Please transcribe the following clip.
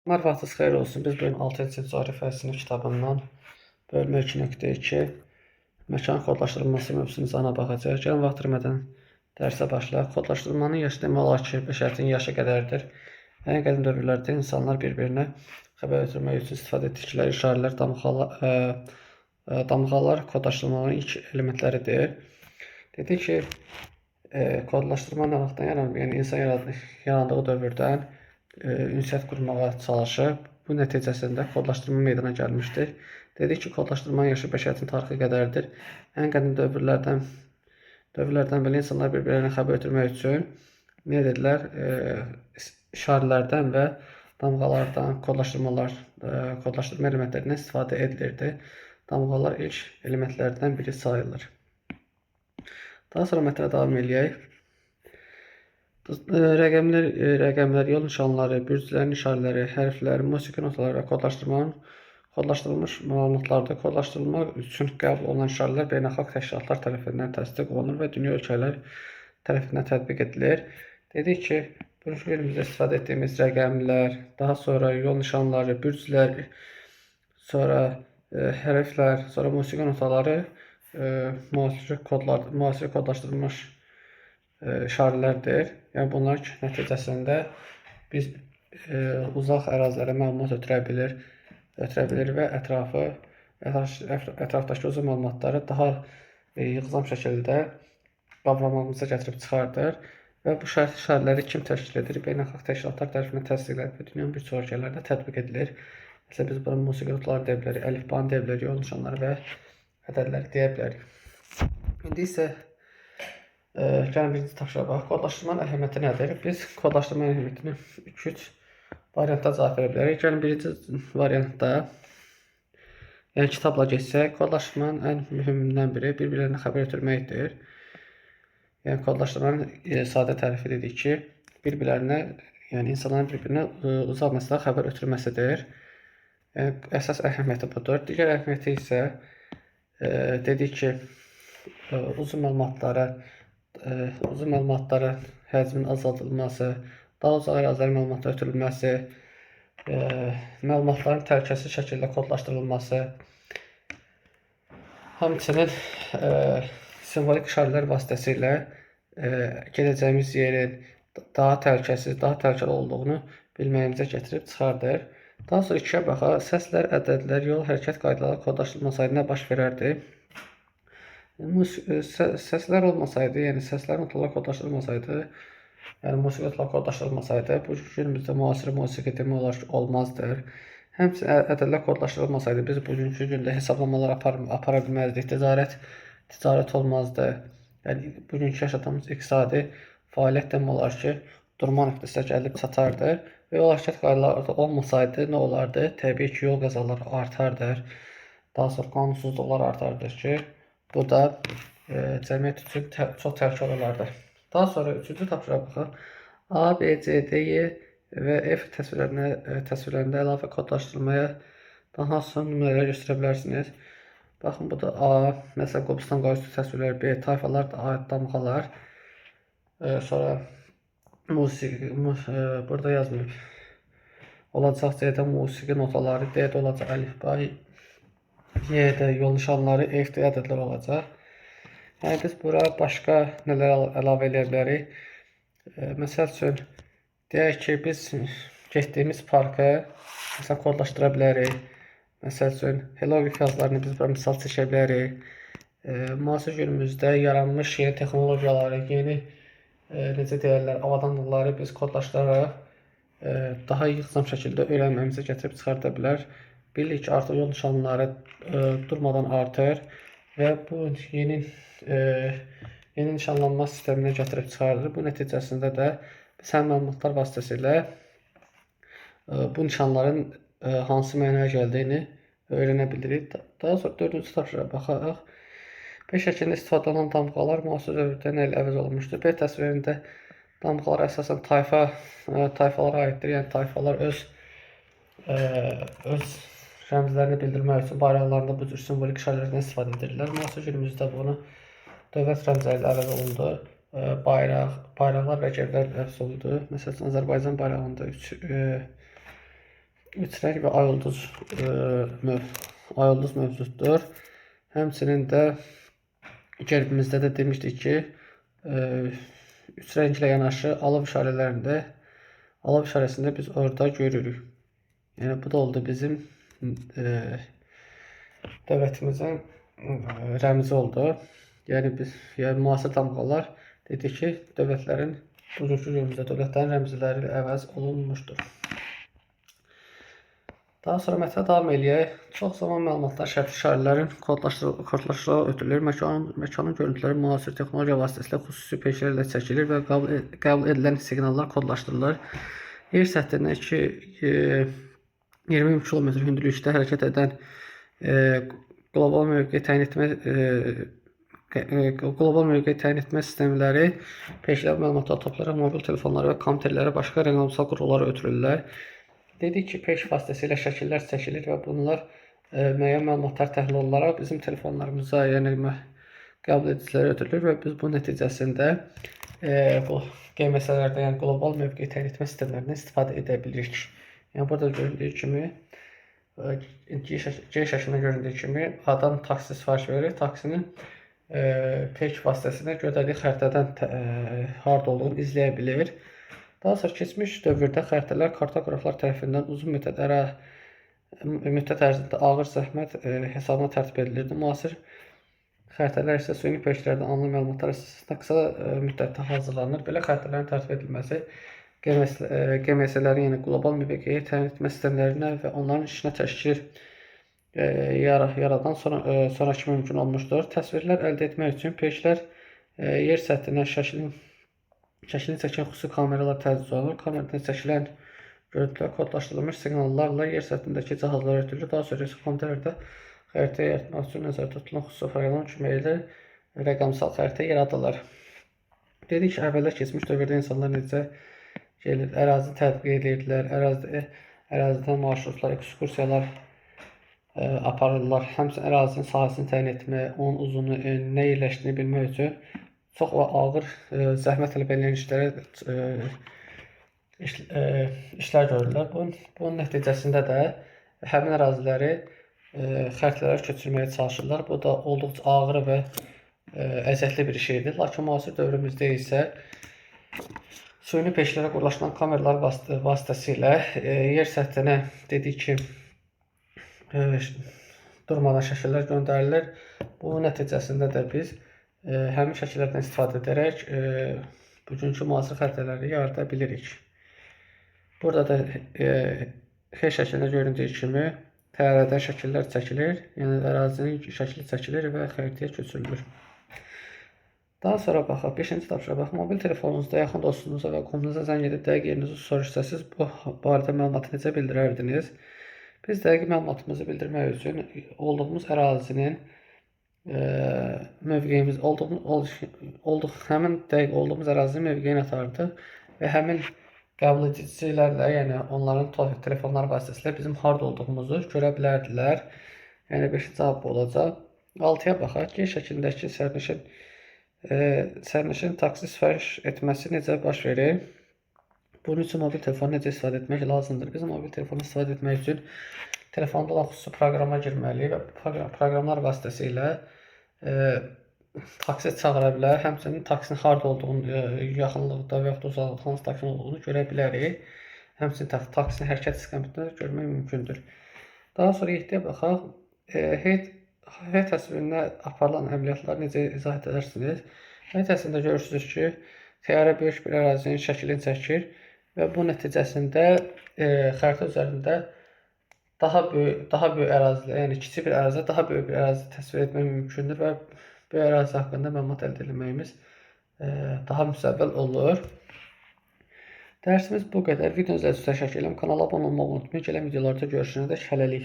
Vaxtınız xeyir olsun. Biz bugün 6-cı coğrafya kitabından bölmə 2.2 məkan kodlaşdırılması mövzusunu ana baxacağıq. Gəlin vaxt itirmədən dərsə başlayaq. Kodlaşdırmanın yaşı demək olar ki, bəşəriyyətin yaşı qədərdir. Ən qədim dövrlərdə insanlar bir-birinə xəbər ötürmək üçün istifadə etdikləri işarələr, damğalar kodlaşdırmanın ilk elementləridir. Dedi ki, kodlaşdırma nə vaxtdan yaranıb? Yəni insan yarandığı dövrdən ünsiyyət qurmağa çalışıb. Bu nəticəsində kodlaşdırma meydana gəlmişdir. Dedik ki, kodlaşdırmanın yaşı bəşəriyyətin tarixi qədərdir. Ən qədim dövrlərdən belə insanlar bir-birlərinə xəbər ötürmək üçün nə edilər? İşarələrdən və damğalardan, kodlaşdırma elementlərindən istifadə edilirdi. Damğalar ilk elementlərdən biri sayılır. Daha sonra mətnə davam edək. Rəqəmlər, yol nişanları, bürclərin işarələri, hərflər, musiqi notaları və kodlaşdırılmış məlumatlarda kodlaşdırılmaq üçün qəbul olunan işarələr beynəlxalq təşkilatlar tərəfindən təsdiq olunur və dünya ölkələri tərəfindən tətbiq edilir. Dedik ki, bugünkü günümüzdə istifadə etdiyimiz rəqəmlər, daha sonra yol nişanları, bürclər, sonra hərflər, sonra musiqi notaları müasir kodlaşdırılmış işarələrdir. Yəni bunlar nəticəsində biz uzaq ərazilərə məlumat ötürə bilir və ətrafdakı uzun məlumatları daha yığcam şəkildə qavramamıza gətirib çıxardır və bu işarələri kim təşkil edir? Beynəlxalq təşkilatlar tərəfindən təsdiqlənir və dünyanın bir çox ölkələrində tətbiq edilir. Məsələn, biz bura musiqi notlarını deyə bilərik, əlifbanı deyə bilərik, yol nişanları və ədədləri deyə bilərik. İndi isə gəlin birinci tapşırığa baxaq. Kodlaşdırmanın əhəmiyyəti nədir? Biz kodlaşdırmanın əhəmiyyətini 3 variantda cavab verə bilərik. Gəlin birinci variantda, yəni kitabla geçsək, kodlaşdırmanın ən mühümündən biri bir-birlərinə xəbər ötürməkdir. Yəni kodlaşdırmanın sadə tərifi dedik ki, yəni insanların bir-birinə uzaq məsələ xəbər ötürməsidir. Yəni əsas əhəmiyyəti budur. Digər əhəmiyyəti isə dedik ki, uzun məlumatların həcmin azaldılması, daha uzaq ərazilərin məlumatlara ötürülməsi, məlumatların təhlükəsiz şəkildə kodlaşdırılması, həmçinin simvolik işarələr vasitəsilə gedəcəyimiz yerin daha təhlükəli olduğunu bilməyimizə gətirib çıxardır. Daha sonra ikiyə baxaq. Səslər, ədədlər, yol hərəkət qaydaları kodlaşdırılmasaydı nə baş verərdi? Səslər olmasaydı, yəni səslərin notalar kodlaşdırılmasaydı, yəni musiqi notalar kodlaşdırılmasaydı, bu günümüzdə müasir musiqi demək olar ki, olmazdır. Həmçinin ədədlər kodlaşdırılmasaydı, biz bugünkü gündə hesablamalar apara bilməzdik, ticarət olmazdı. Yəni bugünkü yaşadığımız iqtisadi fəaliyyət demək olar ki, durma nöqtəsinə gəlib çatardı və yol hərəkət qaydaları olmasaydı nə olardı? Təbii ki, yol qəzaları artardır. Daha sonra qanunsuzluqlar artardır ki, bu da cəmiyyət üçün çox təhlükəli olardı. Daha sonra üçüncü tapşırığa baxaq. A, B, C, D, E və F təsvirlərində əlavə kodlaşdırmaya daha hansı nümunələr göstərə bilərsiniz? Baxın, bu da A, məsələn, Qobustan qayüstü təsvirləri, B, tayfalar da aid damğalar. Sonra musiqi, burada yazmıyor. Olacaq C-də musiqi notaları, D-də olacaq əlifba, Y-də yol nişanları, F-də ədədlər olacaq. Yəni biz bura başqa nələr əlavə edə bilərik? Məsəl üçün, deyək ki, biz getdiyimiz parkı kodlaşdıra bilərik. Məsəl üçün, heroqlif yazılarını biz bura misal çəkə bilərik. Müasir günümüzdə yaranmış yeni texnologiyaları, yeni necə deyərlər, avadanlıqları biz kodlaşdıraraq daha yığcam şəkildə öyrənməyimizə gətirib çıxarda bilər. Bilirik ki, artıq yol nişanları durmadan artır və bu yeni nişanlanma sisteminə gətirib çıxardır. Bu nəticəsində də biz həm məlumatlar vasitəsilə bu nişanların hansı mənaya gəldiyini öyrənə bilirik. Daha sonra dördüncü tapşırığa baxaq. B şəklində istifadə olunan damğalar müasir dövrdə nə ilə əvəz olunmuşdur? B təsvirində damğalar əsasən tayfalara aiddir. Yəni tayfalar öz rəmzlərini bildirmək üçün bayraqlarında bu cür simvolik işarələrdən istifadə edirlər. Müasir günümüzdə bunu dövlət rəmzləri ilə əvəz olundu. Bayraqlar və gevlər əvəz olundu. Məsələn, Azərbaycan bayrağında üç rəng və ay ulduz mövcuddur. Həmçinin də gerbimizdə də demişdik ki, üç rənglə yanaşı alov işarəsində biz orada görürük. Yəni bu da oldu bizim dövlətimizin rəmzi oldu. Yəni müasir damğalar dedik ki, dövlətlərin bugünkü günümüzdə dövlətlərin rəmzləri əvəz olunmuşdur. Daha sonra mətnə davam eləyək. Çox zaman məlumatlar şərti işarələrin kodlaşdırılaraq ötürülür. Məkanın görüntüləri müasir texnologiya vasitəsilə xüsusi peşələrlə çəkilir və qəbul edilən siqnallar kodlaşdırılır. Yer səthindən 20 km hündürlükdə hərəkət edən qlobal mövqe təyin etmə sistemləri peşələr məlumatları toplayaraq mobil telefonlara və kompüterlərə başqa rəqəmsal qurğulara ötürürlər. Dedik ki, peş vasitəsilə şəkillər çəkilir və bunlar müəyyən məlumatlar təhlil olunaraq bizim telefonlarımıza, yəni qəbul edicilərə ötürülür və biz bu nəticəsində bu GMS-lərdə, yəni qlobal mövqe təyin etmə sistemlərindən istifadə edə bilirik. Yəni burada göründüyü kimi, G şəklində göründüyü kimi adam taksi sifariş verir, taksinin peş vasitəsilə göndərdiyi xəritədən harda olduğunu izləyə bilir. Daha sonra keçmiş dövrdə xəritələr kartoqraflar tərəfindən uzun müddət ərzində ağır zəhmət hesabına tərtib edilirdi. Müasir xəritələr isə süni peşlərdən alınan məlumatlar əsasında qısa müddətdə hazırlanır. Belə xəritələrin tərtib edilməsi GMS-lərin, yəni qlobal mövqeyi təyin etmə sistemlərinə və onların işinə təşkil yaradan sonraki mümkün olmuşdur. Təsvirlər əldə etmək üçün peşlər yer səthinə şəklini çəkən xüsusi kameralar təcrid olunur. Kameradan çəkilən görüntülər kodlaşdırılmış siqnallarla yer səthindəki cihazlara ötürülür. Daha sonra kompüterdə xəritə yaratmaq üçün nəzərdə tutulan xüsusi proqram köməyi ilə rəqəmsal xəritə yaradılır. Dedik ki, əvvəllər keçmiş dövrdə insanlar necə gelir, ərazi tədqiq edirdilər, ərazidən marşrutlar, ekskursiyalar aparırlar. Həmçinin ərazinin sahəsini təyin etmək, onun uzunluğu, nə yerləşdiyini bilmək üçün çox ağır zəhmət tələb edən işlər görürlər. Bunun nəticəsində də həmin əraziləri xəritələrə köçürməyə çalışırlar. Bu da olduqca ağır və əziyyətli bir şeydir. Lakin müasir dövrümüzdə isə süni peşlərə qurlaşdıran kameralar vasitəsilə yer səthinə dedik ki, durmadan şəkillər göndərilir. Bu nəticəsində də biz həmin şəkillərdən istifadə edərək bugünkü müasir xəritələri yarada bilirik. Burada da X şəklində göründüyü kimi təyyarədən şəkillər çəkilir, yəni ərazinin şəkli çəkilir və xəritəyə köçürülür. Daha sonra baxaq, 5-ci tapşırığa baxaq. Mobil telefonunuzda yaxın dostunuza və qohumunuza zəng edib dəqiq yerinizi soruşsa, siz bu barədə məlumatı necə bildirərdiniz? Biz dəqiq məlumatımızı bildirmək üçün olduğumuz ərazinin mövqeyimiz həmin dəqiq olduğumuz ərazinin mövqeyini atardıq və həmin qəbul edicilərlə, yəni onların telefonları vasitəsilə bizim harda olduğumuzu görə bilərdilər. Yəni 5-ci cavab olacaq. 6-ya baxaq. G şəklindəki sərnişin taksi sifariş etməsi necə baş verir? Bunun üçün mobil telefonu necə istifadə etmək lazımdır? Biz mobil telefonu istifadə etmək üçün telefonda olan xüsusi proqrama girməliyik və proqramlar vasitəsilə taksi çağıra bilər. Həmçinin taksinin harda olduğunu, yaxınlıqda və yaxud uzaqlıqda hansı taksinin olduğunu görə bilərik. Həmçinin taksinin hərəkət istiqamətini görmək mümkündür. Daha sonra 7-yə baxaq. H təsvirində aparılan əməliyyatları necə izah edərsiniz? H təsvirində görürsünüz ki, təyyarə böyük bir ərazinin şəklini çəkir və bu nəticəsində xəritə üzərində daha böyük ərazidə, yəni kiçik bir ərazidə daha böyük bir ərazi təsvir etmək mümkündür və bu ərazi haqqında məlumat əldə etməyimiz daha müsəvvəl olur. Dərsimiz bu qədər. Videonu izlədiyiniz üçün təşəkkür edirəm. Kanala abunə olmağı unutmayın. Gələn videolarda görüşənədək hələlik.